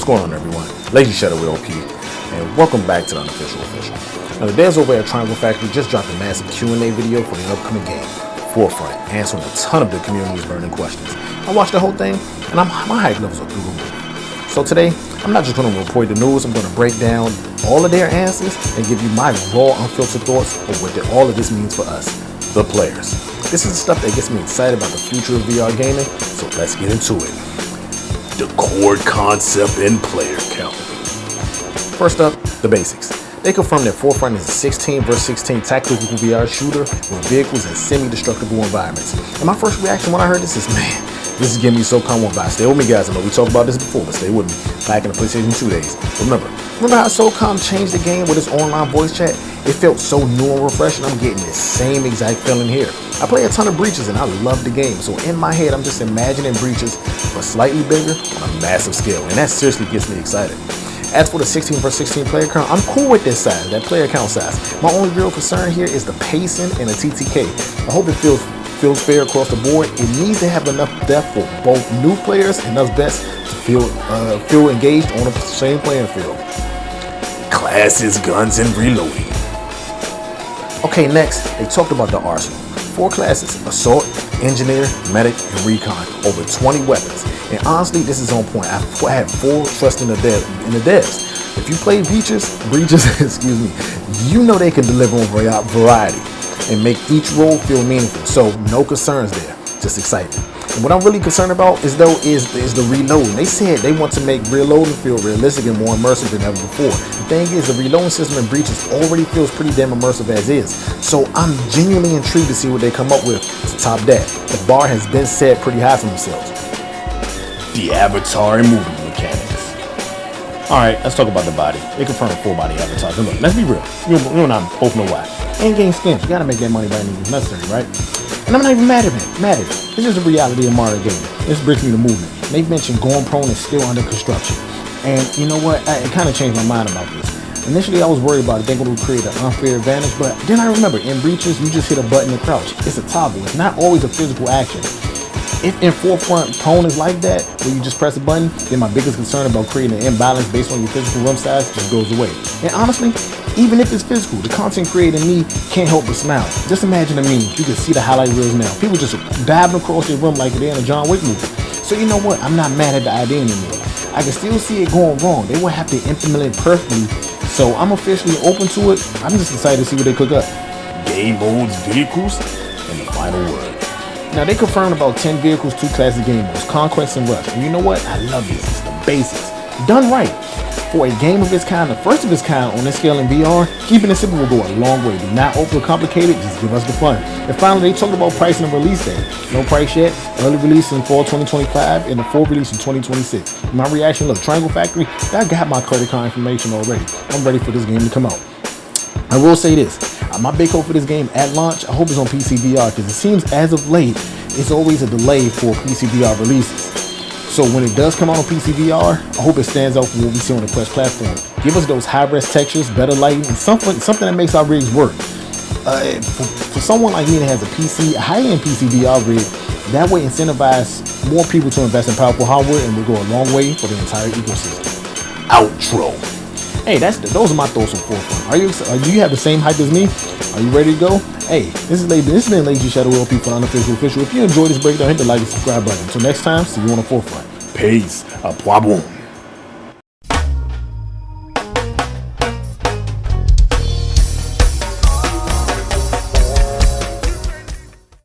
What's going on, everyone? Lazy Shadow with OP, and welcome back to the Unofficial Official. Now, the devs over at Triangle Factory just dropped a massive Q&A video for the upcoming game, Forefront, answering a ton of the community's burning questions. I watched the whole thing, and my hype levels are through the roof. So today, I'm not just going to report the news, I'm going to break down all of their answers and give you my raw, unfiltered thoughts of what all of this means for us, the players. This is the stuff that gets me excited about the future of VR gaming, so let's get into it. The core concept and player count. First up, the basics. They confirmed that Forefront is a 16 vs 16 tactical VR shooter with vehicles in semi-destructible environments. And my first reaction when I heard this is, man, this is giving me SOCOM vibes. Stay with me, guys. I know we talked about this before, but stay with me. Back in the PlayStation 2 days. Remember how SOCOM changed the game with its online voice chat? It felt so new and refreshing. I'm getting this same exact feeling here. I play a ton of Breaches and I love the game, so in my head I'm just imagining Breaches but slightly bigger on a massive scale, and that seriously gets me excited. As for the 16 vs 16 player count, I'm cool with this size, that player count size. My only real concern here is the pacing and the TTK. I hope it feels fair across the board. It needs to have enough depth for both new players and us vets to feel engaged on the same playing field. Classes, guns, and reloading. Okay, next, they talked about the arsenal. 4 classes: Assault, Engineer, Medic, and Recon. Over 20 weapons. And honestly, this is on point. I have full trust in the devs. If you play Breaches, excuse me, you know they can deliver on variety and make each role feel meaningful. So no concerns there, just excitement. And what I'm really concerned about is the reload. They said they want to make reloading feel realistic and more immersive than ever before. The thing is, the reloading system in Breaches already feels pretty damn immersive as is. So I'm genuinely intrigued to see what they come up with to top that. The bar has been set pretty high for themselves. The avatar and movement mechanics. Alright, let's talk about the body. They confirmed 4 body avatars. And look, let's be real. You and I both know why. Endgame skins. You gotta make that money by any means necessary, right? And I'm not even mad at it. This is the reality of modern gaming. This brings me to movement. They mentioned going prone is still under construction. And you know what? It kind of changed my mind about this. Initially, I was worried about it. They're going to create an unfair advantage. But then I remember, in Breaches, you just hit a button and crouch. It's a toggle. It's not always a physical action. If in Forefront prone is like that, where you just press a button, then my biggest concern about creating an imbalance based on your physical room size just goes away. And honestly, even if it's physical, the content creator in me can't help but smile. Just imagine a meme. You can see the highlight reels now. People just diving across their room like they're in a John Wick movie. So you know what? I'm not mad at the idea anymore. I can still see it going wrong. They will have to implement it perfectly. So I'm officially open to it. I'm just excited to see what they cook up. Game modes, vehicles, and the final word. Now they confirmed about 10 vehicles, 2 classic game modes, Conquest and Rush. And you know what? I love this. It's the basics. Done right. For a game of its kind, the first of its kind on this scale in VR, keeping it simple will go a long way. Do not overcomplicate it, just give us the fun. And finally, they talked about pricing and release date. No price yet, early release in fall 2025, and the full release in 2026. My reaction, look, Triangle Factory, I got my credit card information already. I'm ready for this game to come out. I will say this, my big hope for this game at launch, I hope it's on PC VR, because it seems as of late, it's always a delay for PC VR releases. So when it does come out on PC VR, I hope it stands out from what we see on the Quest platform. Give us those high-res textures, better lighting, and something that makes our rigs work. For someone like me that has a high-end PC VR rig, that way incentivize more people to invest in powerful hardware and will go a long way for the entire ecosystem. Outro. Hey, those are my thoughts on Forefront. Do you have the same hype as me? Are you ready to go? Hey, this has been Lazy Shadow LP for Unofficial Official. If you enjoyed this breakdown, hit the like and subscribe button. Until next time, see you on the Forefront. Peace. A problem.